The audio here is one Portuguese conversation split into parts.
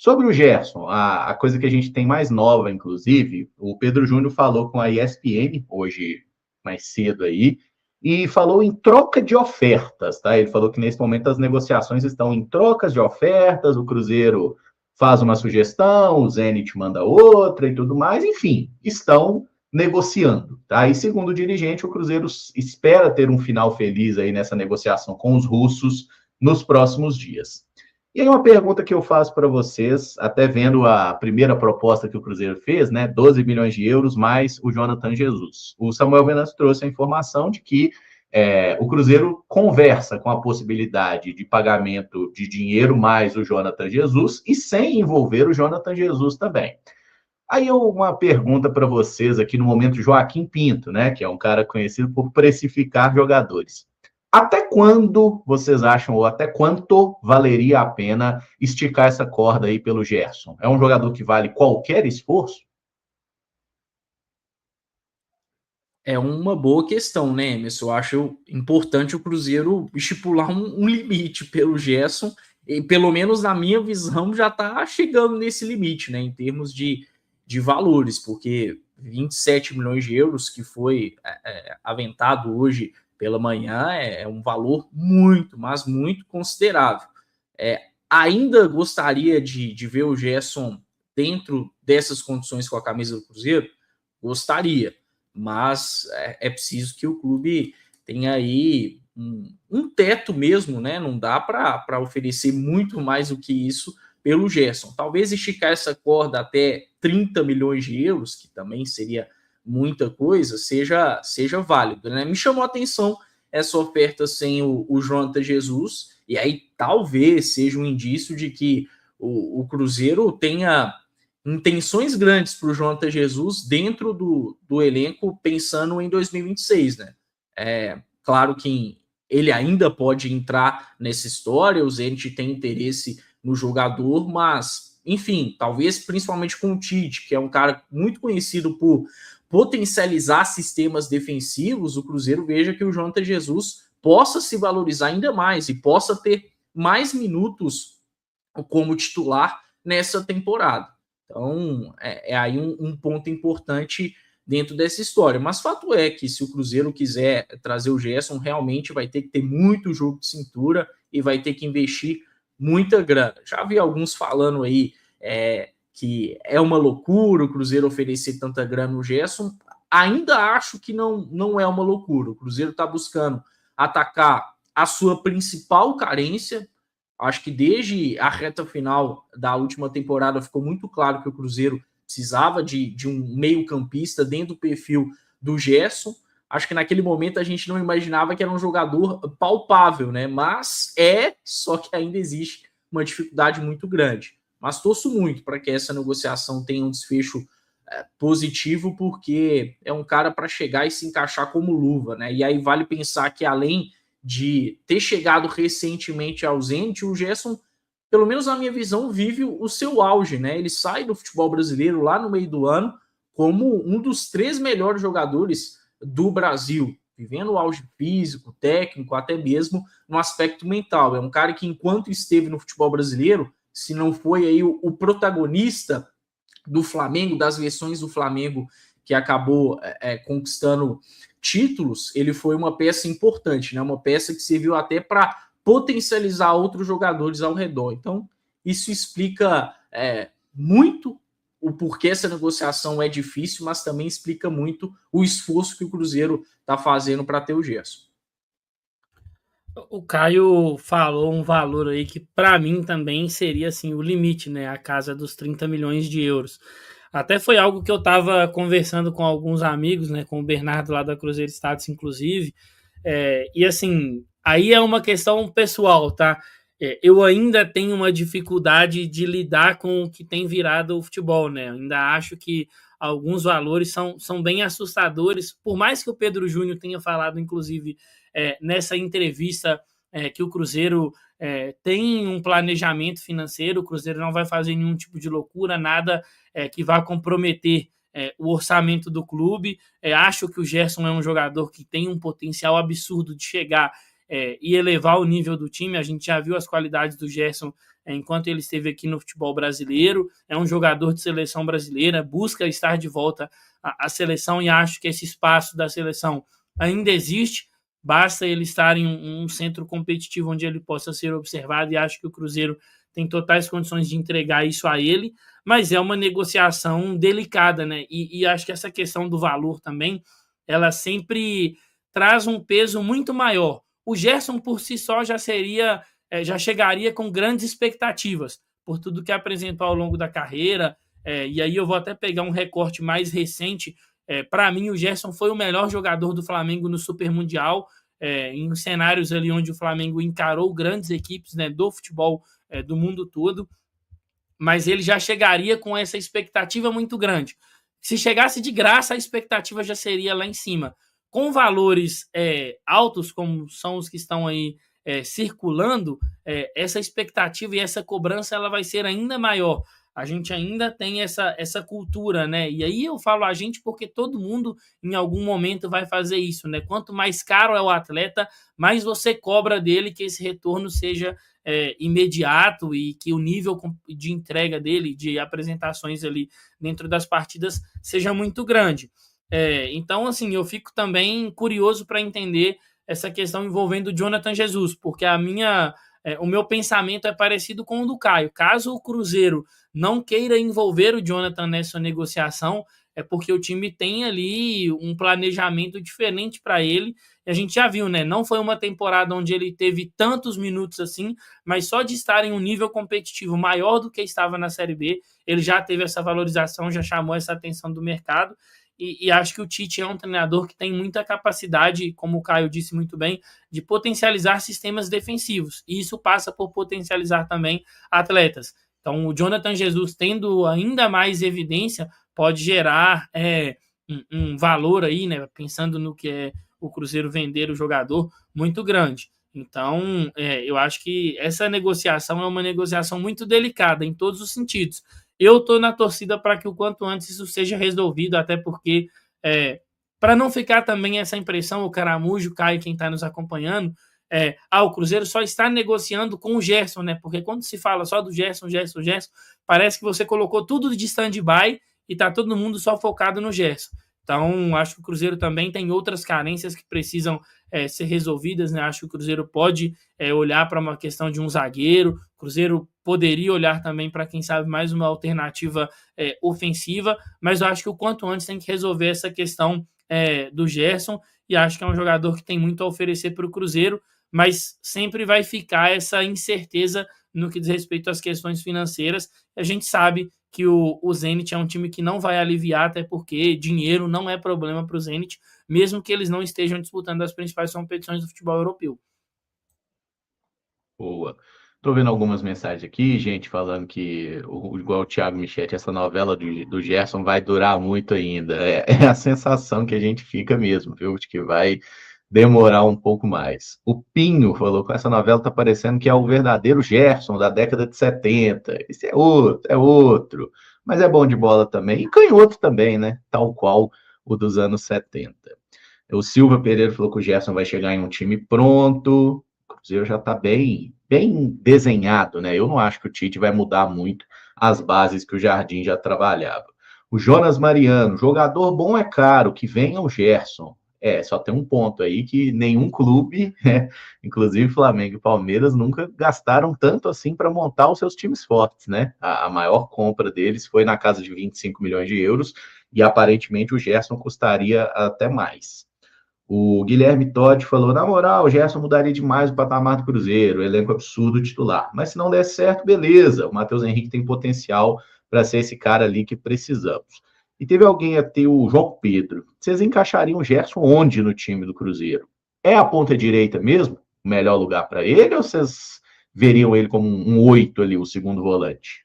Sobre o Gerson, a coisa que a gente tem mais nova, inclusive, o Pedro Júnior falou com a ESPN hoje mais cedo aí, e falou em troca de ofertas, tá? Ele falou que nesse momento as negociações estão em trocas de ofertas, o Cruzeiro faz uma sugestão, o Zenit manda outra e tudo mais, enfim, estão negociando, tá? E segundo o dirigente, o Cruzeiro espera ter um final feliz aí nessa negociação com os russos nos próximos dias. E aí uma pergunta que eu faço para vocês, até vendo a primeira proposta que o Cruzeiro fez, né, 12 milhões de euros mais o Jonathan Jesus. O Samuel Venâncio trouxe a informação de que o Cruzeiro conversa com a possibilidade de pagamento de dinheiro mais o Jonathan Jesus e sem envolver o Jonathan Jesus também. Aí uma pergunta para vocês aqui no momento, Joaquim Pinto, né, que é um cara conhecido por precificar jogadores. Até quando vocês acham, ou até quanto valeria a pena esticar essa corda aí pelo Gerson? É um jogador que vale qualquer esforço? É uma boa questão, né, Emerson? Eu acho importante o Cruzeiro estipular um limite pelo Gerson, e pelo menos na minha visão já está chegando nesse limite, né, em termos de valores, porque 27 milhões de euros que foi aventado hoje pela manhã é um valor muito, mas muito considerável. Ainda gostaria de ver o Gerson dentro dessas condições com a camisa do Cruzeiro? Gostaria, mas é preciso que o clube tenha aí um teto mesmo, né? Não dá para oferecer muito mais do que isso pelo Gerson. Talvez esticar essa corda até 30 milhões de euros, que também seria muita coisa, seja válido, né? Me chamou a atenção essa oferta sem o Jonathan Jesus, e aí talvez seja um indício de que o Cruzeiro tenha intenções grandes para o Jonathan Jesus dentro do elenco, pensando em 2026, né? Claro que ele ainda pode entrar nessa história, o Zenit tem interesse no jogador, mas, enfim, talvez principalmente com o Tite, que é um cara muito conhecido por potencializar sistemas defensivos, o Cruzeiro veja que o Jonathan Jesus possa se valorizar ainda mais e possa ter mais minutos como titular nessa temporada. Então, aí um ponto importante dentro dessa história. Mas fato é que se o Cruzeiro quiser trazer o Gerson, realmente vai ter que ter muito jogo de cintura e vai ter que investir muita grana. Já vi alguns falando aí que é uma loucura o Cruzeiro oferecer tanta grana no Gerson. Ainda acho que não é uma loucura. O Cruzeiro está buscando atacar a sua principal carência. Acho que desde a reta final da última temporada ficou muito claro que o Cruzeiro precisava de um meio-campista dentro do perfil do Gerson. Acho que naquele momento a gente não imaginava que era um jogador palpável, né? Mas só que ainda existe uma dificuldade muito grande. Mas torço muito para que essa negociação tenha um desfecho positivo, porque é um cara para chegar e se encaixar como luva, né? E aí vale pensar que além de ter chegado recentemente ausente, o Gerson, pelo menos na minha visão, vive o seu auge, né? Ele sai do futebol brasileiro lá no meio do ano como um dos 3 melhores jogadores do Brasil, vivendo o auge físico, técnico, até mesmo no aspecto mental. É um cara que, enquanto esteve no futebol brasileiro, se não foi aí o protagonista do Flamengo, das versões do Flamengo que acabou conquistando títulos, ele foi uma peça importante, né? Uma peça que serviu até para potencializar outros jogadores ao redor. Então, isso explica muito o porquê essa negociação é difícil, mas também explica muito o esforço que o Cruzeiro está fazendo para ter o Gerson. O Caio falou um valor aí que para mim também seria assim o limite, né? A casa dos 30 milhões de euros. Até foi algo que eu estava conversando com alguns amigos, né? Com o Bernardo lá da Cruzeiro Status, inclusive. E assim, aí é uma questão pessoal, tá? Eu ainda tenho uma dificuldade de lidar com o que tem virado o futebol, né? Ainda acho que alguns valores são bem assustadores, por mais que o Pedro Júnior tenha falado, inclusive, nessa entrevista, que o Cruzeiro tem um planejamento financeiro, o Cruzeiro não vai fazer nenhum tipo de loucura, nada que vá comprometer o orçamento do clube. Acho que o Gerson é um jogador que tem um potencial absurdo de chegar e elevar o nível do time. A gente já viu as qualidades do Gerson enquanto ele esteve aqui no futebol brasileiro, é um jogador de seleção brasileira, busca estar de volta à seleção e acho que esse espaço da seleção ainda existe, basta ele estar em um centro competitivo onde ele possa ser observado e acho que o Cruzeiro tem totais condições de entregar isso a ele, mas é uma negociação delicada, né? E acho que essa questão do valor também, ela sempre traz um peso muito maior. O Gerson, por si só, já chegaria com grandes expectativas, por tudo que apresentou ao longo da carreira, e aí eu vou até pegar um recorte mais recente. Para mim, o Gerson foi o melhor jogador do Flamengo no Super Mundial, em cenários ali onde o Flamengo encarou grandes equipes, né, do futebol do mundo todo, mas ele já chegaria com essa expectativa muito grande. Se chegasse de graça, a expectativa já seria lá em cima. Com valores altos, como são os que estão aí circulando, essa expectativa e essa cobrança ela vai ser ainda maior. A gente ainda tem essa cultura, né? E aí eu falo a gente porque todo mundo em algum momento vai fazer isso, né? Quanto mais caro é o atleta, mais você cobra dele que esse retorno seja imediato e que o nível de entrega dele, de apresentações ali dentro das partidas, seja muito grande. Então, assim, eu fico também curioso para entender essa questão envolvendo o Jonathan Jesus, porque o meu pensamento é parecido com o do Caio. Caso o Cruzeiro não queira envolver o Jonathan nessa negociação, é porque o time tem ali um planejamento diferente para ele. E a gente já viu, né? Não foi uma temporada onde ele teve tantos minutos assim, mas só de estar em um nível competitivo maior do que estava na Série B, ele já teve essa valorização, já chamou essa atenção do mercado. E acho que o Tite é um treinador que tem muita capacidade, como o Caio disse muito bem, de potencializar sistemas defensivos. E isso passa por potencializar também atletas. Então, o Jonathan Jesus, tendo ainda mais evidência, pode gerar um valor aí, né? Pensando no que é o Cruzeiro vender o jogador, muito grande. Então, eu acho que essa negociação é uma negociação muito delicada em todos os sentidos. Eu estou na torcida para que o quanto antes isso seja resolvido, até porque, para não ficar também essa impressão, o Caramujo, o Caio, quem está nos acompanhando, o Cruzeiro só está negociando com o Gerson, né? Porque quando se fala só do Gerson, parece que você colocou tudo de stand-by e está todo mundo só focado no Gerson. Então, acho que o Cruzeiro também tem outras carências que precisam ser resolvidas, né? Acho que o Cruzeiro pode olhar para uma questão de um zagueiro, o Cruzeiro poderia olhar também para, quem sabe, mais uma alternativa ofensiva, mas eu acho que o quanto antes tem que resolver essa questão do Gerson, e acho que é um jogador que tem muito a oferecer para o Cruzeiro, mas sempre vai ficar essa incerteza no que diz respeito às questões financeiras. A gente sabe que o Zenit é um time que não vai aliviar, até porque dinheiro não é problema para o Zenit, mesmo que eles não estejam disputando as principais competições do futebol europeu. Boa. Estou vendo algumas mensagens aqui, gente falando que, igual o Thiago Michetti, essa novela do Gerson vai durar muito ainda. É a sensação que a gente fica mesmo, viu? De que vai demorar um pouco mais. O Pinho falou que essa novela tá parecendo que é o verdadeiro Gerson da década de 70. Esse é outro. Mas é bom de bola também. E canhoto também, né? Tal qual o dos anos 70. O Silva Pereira falou que o Gerson vai chegar em um time pronto. O Cruzeiro já está bem desenhado, né? Eu não acho que o Tite vai mudar muito as bases que o Jardim já trabalhava. O Jonas Mariano, jogador bom é caro, que venha o Gerson. Só tem um ponto aí que nenhum clube, inclusive Flamengo e Palmeiras, nunca gastaram tanto assim para montar os seus times fortes, né? A maior compra deles foi na casa de 25 milhões de euros e aparentemente o Gerson custaria até mais. O Guilherme Todd falou, na moral, o Gerson mudaria demais o patamar do Cruzeiro, elenco absurdo titular. Mas se não der certo, beleza. O Matheus Henrique tem potencial para ser esse cara ali que precisamos. E teve alguém até o João Pedro. Vocês encaixariam o Gerson onde no time do Cruzeiro? É a ponta direita mesmo? O melhor lugar para ele? Ou vocês veriam ele como um 8 ali, o segundo volante?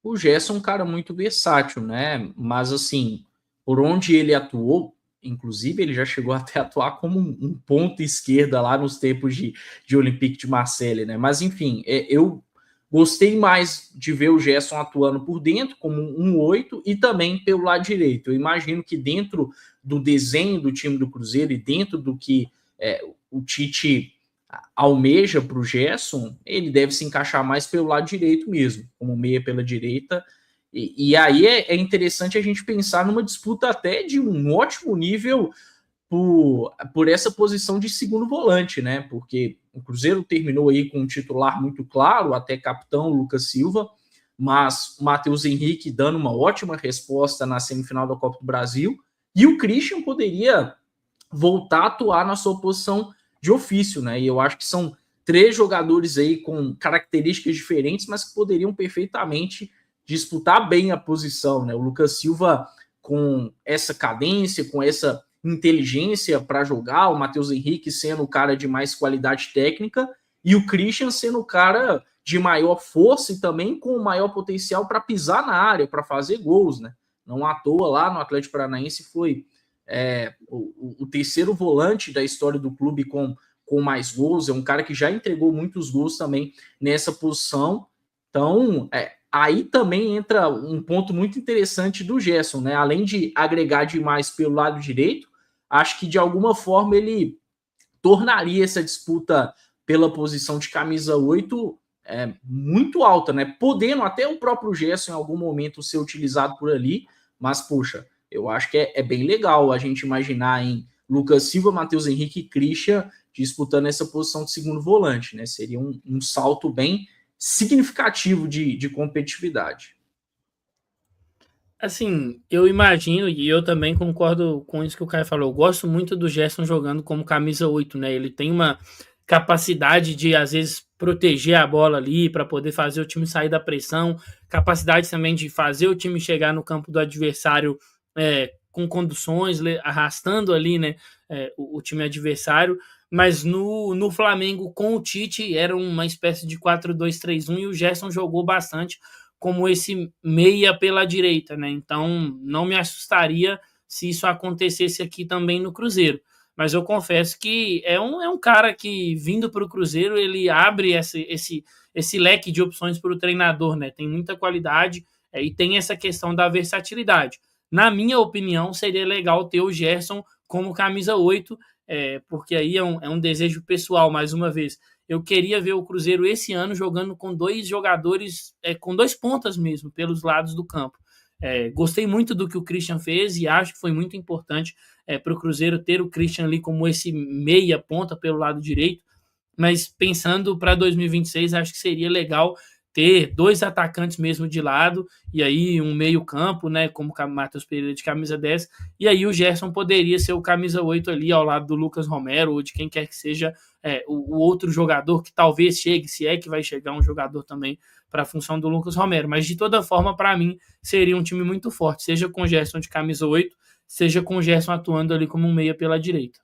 O Gerson é um cara muito versátil, né? Mas, assim, por onde ele atuou, inclusive ele já chegou até a atuar como um ponta esquerda lá nos tempos de Olympique de Marseille, né? Mas, enfim, eu gostei mais de ver o Gerson atuando por dentro, como um 8, e também pelo lado direito. Eu imagino que dentro do desenho do time do Cruzeiro e dentro do que o Tite almeja para o Gerson, ele deve se encaixar mais pelo lado direito mesmo, como meia pela direita. E aí é interessante a gente pensar numa disputa até de um ótimo nível por essa posição de segundo volante, né? Porque o Cruzeiro terminou aí com um titular muito claro, até capitão Lucas Silva, mas o Matheus Henrique dando uma ótima resposta na semifinal da Copa do Brasil, e o Christian poderia voltar a atuar na sua posição de ofício, né? E eu acho que são 3 jogadores aí com características diferentes, mas que poderiam perfeitamente disputar bem a posição, né? O Lucas Silva com essa cadência, com essa inteligência para jogar, o Matheus Henrique sendo o cara de mais qualidade técnica e o Christian sendo o cara de maior força e também com maior potencial para pisar na área, para fazer gols, né? Não à toa lá no Atlético Paranaense foi o terceiro volante da história do clube com mais gols, é um cara que já entregou muitos gols também nessa posição. Então, aí também entra um ponto muito interessante do Gerson, né? Além de agregar demais pelo lado direito, acho que de alguma forma ele tornaria essa disputa pela posição de camisa 8 muito alta, né? Podendo até o próprio Gerson em algum momento ser utilizado por ali, mas, poxa, eu acho que é bem legal a gente imaginar em Lucas Silva, Matheus Henrique e Christian disputando essa posição de segundo volante, né? Seria um salto bem significativo de competitividade. Assim, eu imagino, e eu também concordo com isso que o Caio falou, eu gosto muito do Gerson jogando como camisa 8, né? Ele tem uma capacidade de, às vezes, proteger a bola ali para poder fazer o time sair da pressão, capacidade também de fazer o time chegar no campo do adversário com conduções, arrastando ali, né, o time adversário, mas no Flamengo com o Tite era uma espécie de 4-2-3-1 e o Gerson jogou bastante como esse meia pela direita, né? Então não me assustaria se isso acontecesse aqui também no Cruzeiro. Mas eu confesso que é um cara que, vindo para o Cruzeiro, ele abre esse leque de opções para o treinador, né? Tem muita qualidade e tem essa questão da versatilidade. Na minha opinião, seria legal ter o Gerson como camisa 8, porque aí é um desejo pessoal, mais uma vez. Eu queria ver o Cruzeiro esse ano jogando com 2 jogadores, com 2 pontas mesmo, pelos lados do campo. Gostei muito do que o Christian fez e acho que foi muito importante para o Cruzeiro ter o Christian ali como esse meia ponta pelo lado direito, mas pensando para 2026, acho que seria legal ter 2 atacantes mesmo de lado, e aí um meio campo, né, como o Matheus Pereira de camisa 10, e aí o Gerson poderia ser o camisa 8 ali ao lado do Lucas Romero, ou de quem quer que seja o outro jogador que talvez chegue, se é que vai chegar um jogador também para a função do Lucas Romero, mas de toda forma, para mim, seria um time muito forte, seja com o Gerson de camisa 8, seja com o Gerson atuando ali como um meia pela direita.